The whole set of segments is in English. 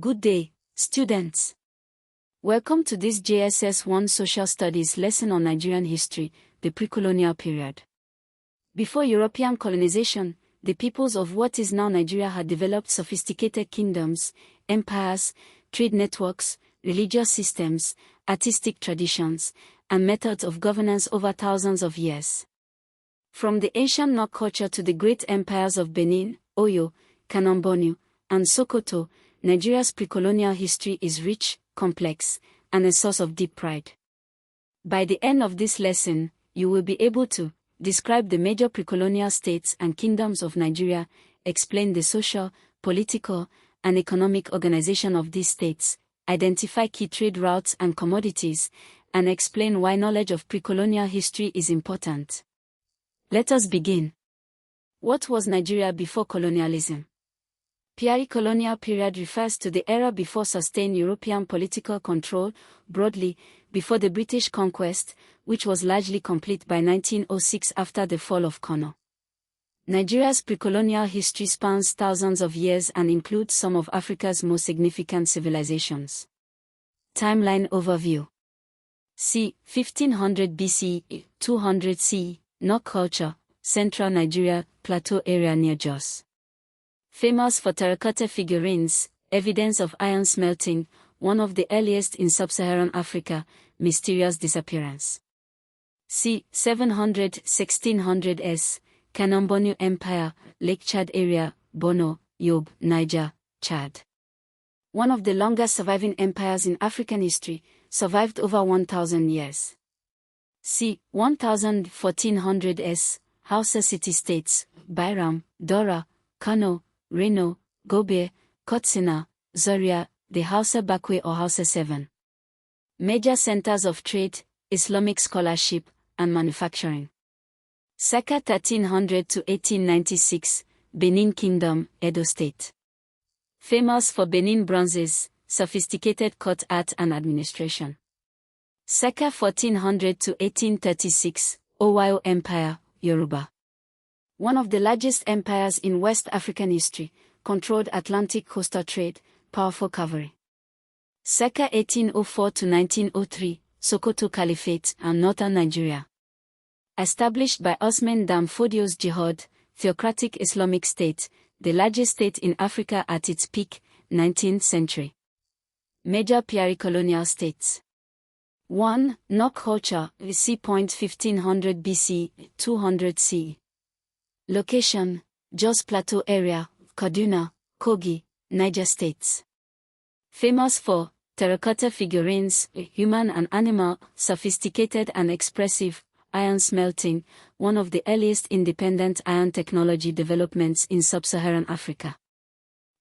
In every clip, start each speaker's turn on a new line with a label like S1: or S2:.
S1: Good day, students. Welcome to this JSS 1 Social Studies lesson on Nigerian history, the pre-colonial period. Before European colonization, the peoples of what is now Nigeria had developed sophisticated kingdoms, empires, trade networks, religious systems, artistic traditions, and methods of governance over thousands of years. From the ancient NECO culture to the great empires of Benin, Oyo, Kanem-Bornu, and Sokoto, Nigeria's pre-colonial history is rich, complex, and a source of deep pride. By the end of this lesson, you will be able to describe the major pre-colonial states and kingdoms of Nigeria, explain the social, political, and economic organization of these states, identify key trade routes and commodities, and explain why knowledge of pre-colonial history is important. Let us begin. What was Nigeria before colonialism? Pre-colonial period refers to the era before sustained European political control, broadly, before the British conquest, which was largely complete by 1906 after the fall of Kano. Nigeria's pre-colonial history spans thousands of years and includes some of Africa's most significant civilizations. Timeline overview. c. 1500 BCE, 200 CE, NECO culture, Central Nigeria, Plateau area near Jos. Famous for terracotta figurines, evidence of iron smelting, one of the earliest in sub-Saharan Africa, mysterious disappearance. c. 700–1600 s. Kanem-Bornu Empire, Lake Chad area, Borno, Yobe, Niger, Chad. One of the longest surviving empires in African history, survived over 1,000 years. c. 1000–1400 s. Hausa city-states, Bairam, Dora, Kano, Reno, Gobe, Katsina, Zaria, the Hausa Bakwe or Hausa 7. Major centers of trade, Islamic scholarship, and manufacturing. Circa 1300 to 1896, Benin Kingdom, Edo State. Famous for Benin bronzes, sophisticated court art and administration. Circa 1400 to 1836, Owayo Empire, Yoruba. One of the largest empires in West African history, controlled Atlantic coastal trade, powerful cavalry. Circa 1804 to 1903, Sokoto Caliphate and northern Nigeria. Established by Osman Dan Fodio's Jihad, theocratic Islamic state, the largest state in Africa at its peak, 19th century. Major pre-colonial states. 1. NECO culture, c. 1500 BC, 200 CE. Location, Jos Plateau area, Kaduna, Kogi, Niger states. Famous for terracotta figurines, human and animal, sophisticated and expressive, iron smelting, one of the earliest independent iron technology developments in sub-Saharan Africa.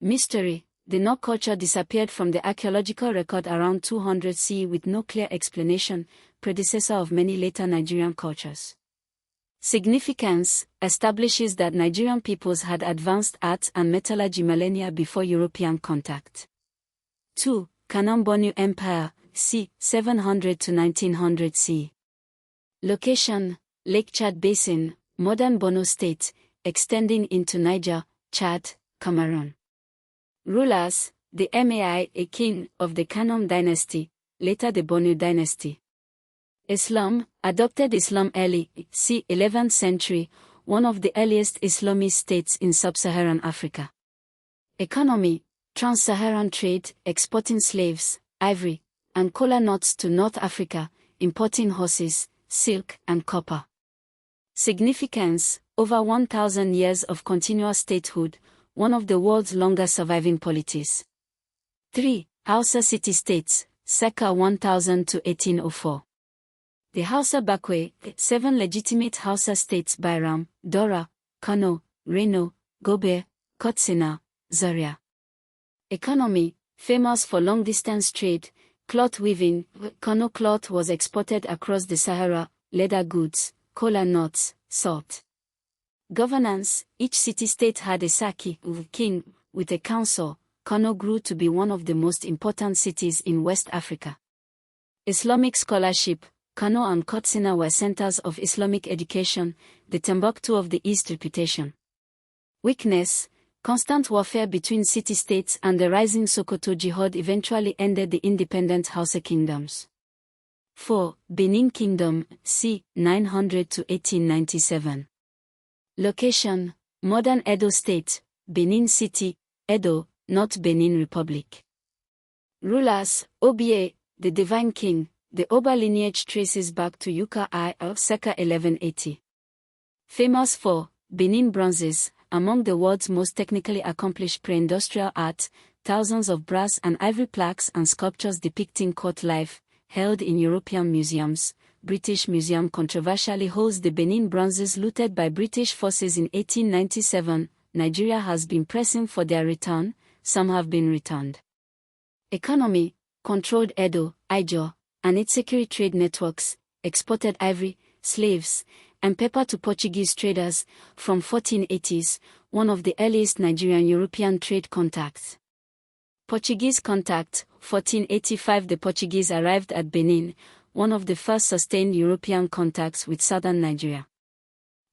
S1: Mystery, the NECO culture disappeared from the archaeological record around 200 CE with no clear explanation, predecessor of many later Nigerian cultures. Significance, establishes that Nigerian peoples had advanced art and metallurgy millennia before European contact. 2. Kanem-Bornu Empire, c. 700 to 1900 CE. Location, Lake Chad Basin, modern Borno State, extending into Niger, Chad, Cameroon. Rulers, the Mai, a king of the Kanem dynasty, later the Bornu dynasty. Islam, adopted Islam early, c. 11th century, one of the earliest Islamist states in sub-Saharan Africa. Economy, trans-Saharan trade, exporting slaves, ivory, and kola nuts to North Africa, importing horses, silk, and copper. Significance, over 1,000 years of continuous statehood, one of the world's longest surviving polities. 3. Hausa city-states, circa 1000 to 1804. The Hausa Bakwe, 7 legitimate Hausa states Bairam, Dora, Kano, Reno, Gobe, Katsina, Zaria. Economy, famous for long-distance trade, cloth weaving, Kano cloth was exported across the Sahara, leather goods, kola nuts, salt. Governance, each city-state had a Saki, king, with a council. Kano grew to be one of the most important cities in West Africa. Islamic scholarship, Kano and Katsina were centers of Islamic education, the Timbuktu of the East reputation. Weakness, Constant warfare between city-states and the rising Sokoto jihad eventually ended the independent Hausa kingdoms. 4. Benin Kingdom, c. 900 to 1897. Location: modern Edo State, Benin City, Edo, not Benin Republic. Rulers: Oba, the Divine King. The Oba lineage traces back to Yuka I of circa 1180. Famous for Benin bronzes, among the world's most technically accomplished pre-industrial art, thousands of brass and ivory plaques and sculptures depicting court life, held in European museums. British Museum controversially holds the Benin bronzes looted by British forces in 1897. Nigeria has been pressing for their return, some have been returned. Economy: controlled Edo, Ijaw, and its security trade networks, exported ivory, slaves, and pepper to Portuguese traders, from 1480s, one of the earliest Nigerian-European trade contacts. Portuguese contact, 1485. The Portuguese arrived at Benin, one of the first sustained European contacts with southern Nigeria.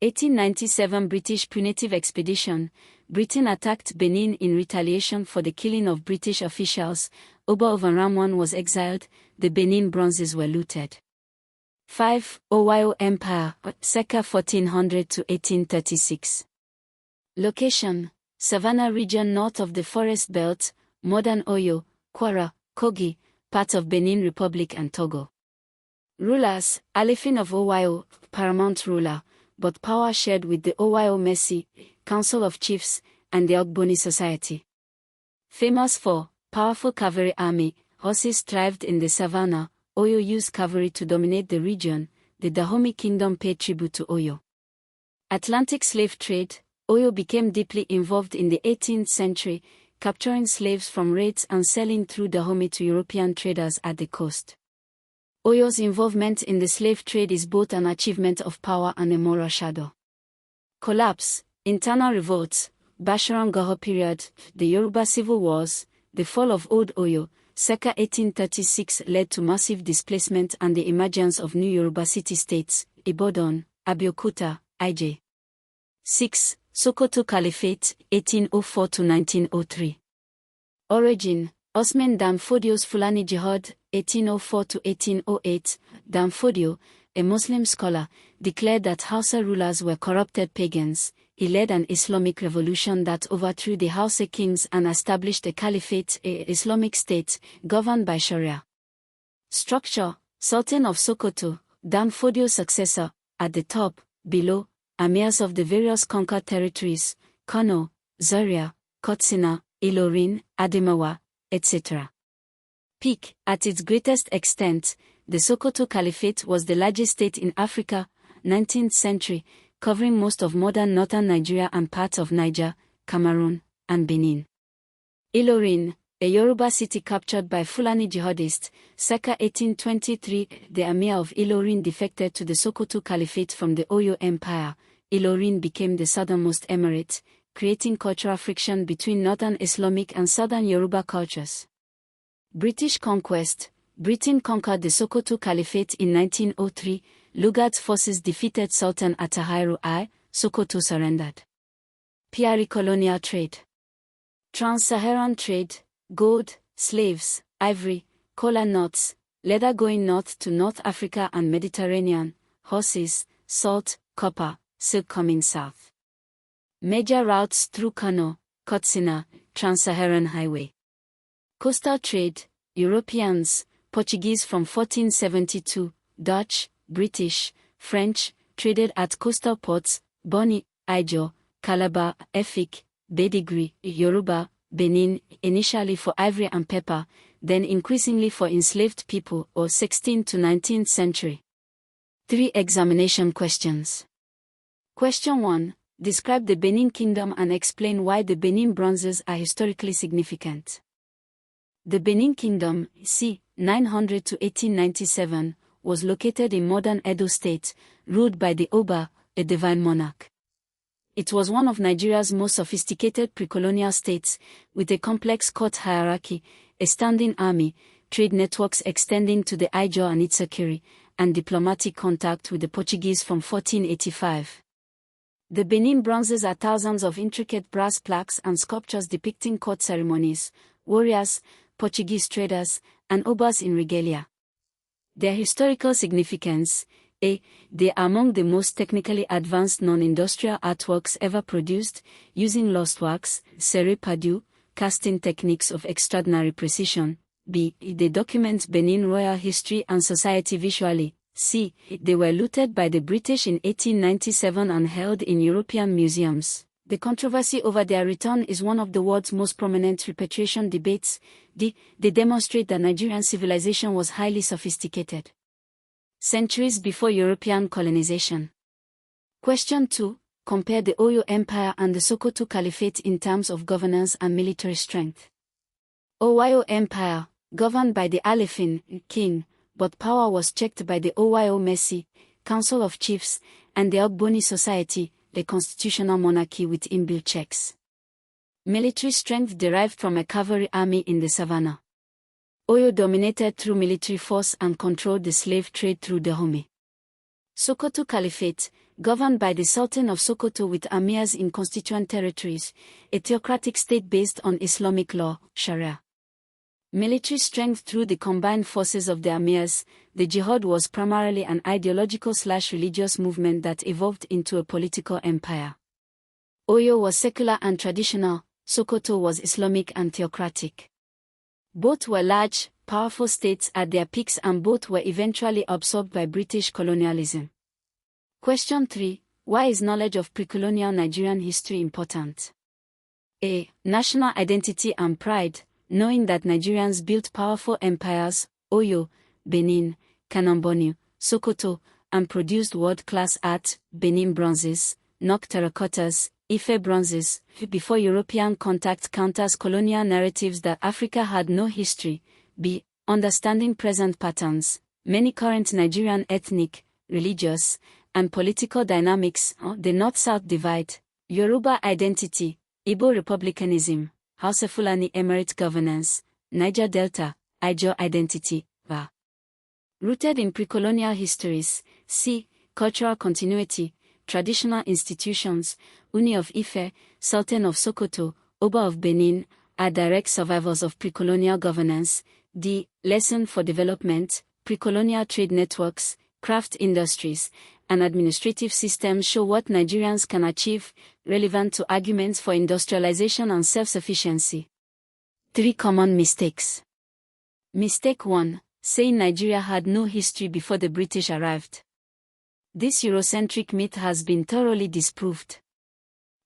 S1: 1897 British punitive expedition. Britain attacked Benin in retaliation for the killing of British officials. Oba Ovaramwan was exiled. The Benin bronzes were looted. 5. Owayo Empire, circa 1400 to 1836. Location: Savannah region north of the forest belt, modern Oyo, Kwara, Kogi, part of Benin Republic and Togo. Rulers: Alefin of Owayo, paramount ruler, but power shared with the Owayo Messi, Council of Chiefs, and the Ogboni Society. Famous for powerful cavalry army, horses thrived in the savannah. Oyo used cavalry to dominate the region. The Dahomey Kingdom paid tribute to Oyo. Atlantic slave trade. Oyo became deeply involved in the 18th century, capturing slaves from raids and selling through Dahomey to European traders at the coast. Oyo's involvement in the slave trade is both an achievement of power and a moral shadow. Collapse: internal revolts, Basharan Gaho period, the Yoruba civil wars, the fall of Old Oyo, circa 1836 led to massive displacement and the emergence of new Yoruba city-states, Ibadan, Abeokuta, IJ. 6. Sokoto Caliphate, 1804 to 1903. Origin: Osman Danfodio's Fulani Jihad, 1804 to 1808. Danfodio, a Muslim scholar, declared that Hausa rulers were corrupted pagans. He led an Islamic revolution that overthrew the Hausa kings and established a caliphate, an Islamic state, governed by Sharia. Structure: Sultan of Sokoto, Danfodio's successor, at the top, below, emirs of the various conquered territories, Kano, Zaria, Katsina, Ilorin, Adamawa, etc. Peak: at its greatest extent, the Sokoto Caliphate was the largest state in Africa, 19th century, covering most of modern northern Nigeria and parts of Niger, Cameroon, and Benin. Ilorin, a Yoruba city captured by Fulani jihadists, circa 1823, the emir of Ilorin defected to the Sokoto Caliphate from the Oyo Empire. Ilorin became the southernmost emirate, creating cultural friction between northern Islamic and southern Yoruba cultures. British conquest: Britain conquered the Sokoto Caliphate in 1903. Lugard's forces defeated Sultan Atahiru I. Sokoto surrendered. Pre-colonial trade. Trans-Saharan trade: gold, slaves, ivory, kola nuts, leather going north to North Africa and Mediterranean, horses, salt, copper, silk coming south. Major routes through Kano, Katsina, Trans-Saharan Highway. Coastal trade: Europeans, Portuguese from 1472, Dutch, British, French, traded at coastal ports, Bonny, Ijaw, Calabar, Efik, Badagry, Yoruba, Benin, initially for ivory and pepper, then increasingly for enslaved people, or 16th to 19th century. 3 examination questions. Question 1. Describe the Benin Kingdom and explain why the Benin bronzes are historically significant. The Benin Kingdom, c. 900 to 1897, was located in modern Edo State, ruled by the Oba, a divine monarch. It was one of Nigeria's most sophisticated pre-colonial states, with a complex court hierarchy, a standing army, trade networks extending to the Ijaw and Itsakiri, and diplomatic contact with the Portuguese from 1485. The Benin bronzes are thousands of intricate brass plaques and sculptures depicting court ceremonies, warriors, Portuguese traders, and obas in regalia. Their historical significance: A. They are among the most technically advanced non-industrial artworks ever produced, using lost wax, serre padu, casting techniques of extraordinary precision. B. They document Benin royal history and society visually. C. They were looted by the British in 1897 and held in European museums. The controversy over their return is one of the world's most prominent repatriation debates. D. They demonstrate that Nigerian civilization was highly sophisticated centuries before European colonization. Question 2. Compare the Oyo Empire and the Sokoto Caliphate in terms of governance and military strength. Oyo Empire, governed by the Alefin king, but power was checked by the Oyo BECE, Council of Chiefs, and the Ogboni Society, the constitutional monarchy with inbuilt checks. Military strength derived from a cavalry army in the savannah. Oyo dominated through military force and controlled the slave trade through Dahomey. Sokoto Caliphate, governed by the Sultan of Sokoto with amirs in constituent territories, a theocratic state based on Islamic law, Sharia. Military strength through the combined forces of the amirs. The jihad was primarily an ideological/religious movement that evolved into a political empire. Oyo was secular and traditional, Sokoto was Islamic and theocratic. Both were large, powerful states at their peaks and both were eventually absorbed by British colonialism. Question 3. Why is knowledge of pre-colonial Nigerian history important? A. National identity and pride. Knowing that Nigerians built powerful empires, Oyo, Benin, Kanambonu, Sokoto, and produced world-class art, Benin bronzes, NOC terracottas, Ife bronzes, before European contact counters colonial narratives that Africa had no history. B. Understanding present patterns. Many current Nigerian ethnic, religious, and political dynamics, the North-South divide, Yoruba identity, Igbo republicanism, Hausa Fulani Emirate governance, Niger Delta, Ijaw identity, Va. Rooted in pre-colonial histories. C. Cultural continuity, traditional institutions, Uni of Ife, Sultan of Sokoto, Oba of Benin, are direct survivors of pre-colonial governance. D. Lesson for development, pre-colonial trade networks, craft industries, and administrative systems show what Nigerians can achieve, relevant to arguments for industrialization and self-sufficiency. 3 common mistakes. Mistake 1. Saying Nigeria had no history before the British arrived. This Eurocentric myth has been thoroughly disproved.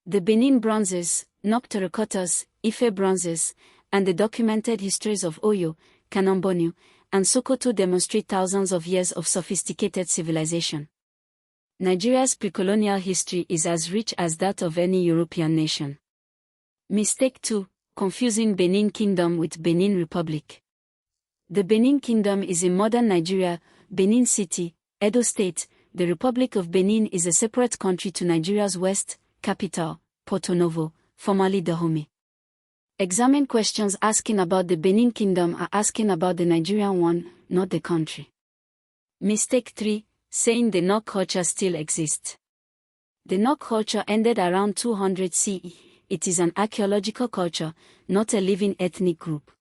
S1: The Benin bronzes, NOC terracottas, Ife bronzes, and the documented histories of Oyo, Kanambonu, and Sokoto demonstrate thousands of years of sophisticated civilization. Nigeria's pre-colonial history is as rich as that of any European nation. Mistake 2. Confusing Benin Kingdom with Benin Republic. The Benin Kingdom is in modern Nigeria, Benin City, Edo State. The Republic of Benin is a separate country to Nigeria's west, capital, Porto Novo, formerly Dahomey. Examine questions asking about the Benin Kingdom are asking about the Nigerian one, not the country. Mistake 3. Saying the NOC culture still exists. The NOC culture ended around 200 CE. It is an archaeological culture, not a living ethnic group.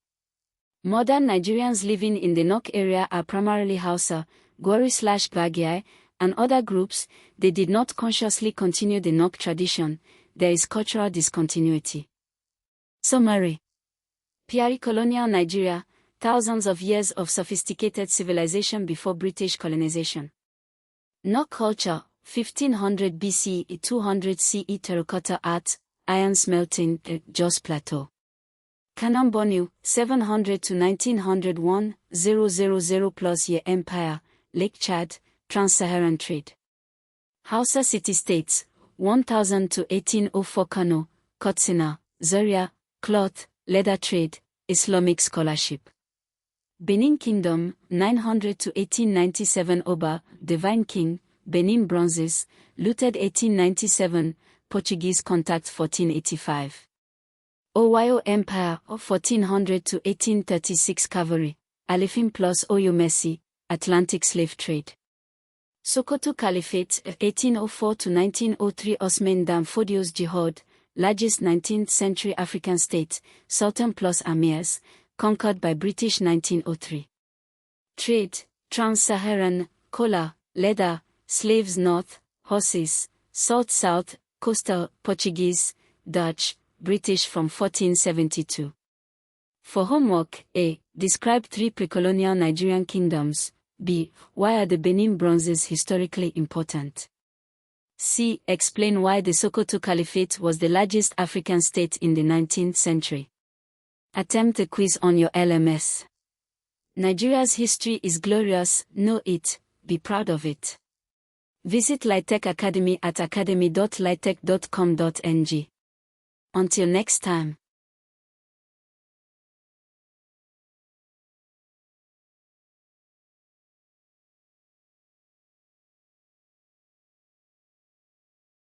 S1: Modern Nigerians living in the NOC area are primarily Hausa, Gwari/Gbagiai, and other groups. They did not consciously continue the NOC tradition. There is cultural discontinuity. Summary. Pre-colonial Nigeria, thousands of years of sophisticated civilization before British colonization. NOC culture, 1500 BCE 200 CE terracotta art, iron smelting, Jos Plateau. Kanambonu, 700 to 1901, 000 plus year empire, Lake Chad, Trans-Saharan trade. Hausa city-states, 1000 to 1804 Kano, Katsina, Zaria, cloth, leather trade, Islamic scholarship. Benin Kingdom, 900 to 1897 Oba, Divine King, Benin bronzes, looted 1897, Portuguese contact 1485. Oyo Empire, 1400 to 1836 Cavalry, Alefin plus Oyo BECE, Atlantic slave trade. Sokoto Caliphate, 1804 to 1903. Osman Dan Fodio's Jihad, largest 19th-century African state, Sultan plus Amirs, conquered by British 1903. Trade, trans-Saharan, cola, leather, slaves north, horses, salt south, coastal, Portuguese, Dutch, British from 1472. For homework, A. Describe 3 pre-colonial Nigerian kingdoms. B. Why are the Benin bronzes historically important? C. Explain why the Sokoto Caliphate was the largest African state in the 19th century. Attempt a quiz on your LMS. Nigeria's history is glorious, know it, be proud of it. Visit Litech Academy at academy.litech.com.ng. Until next time.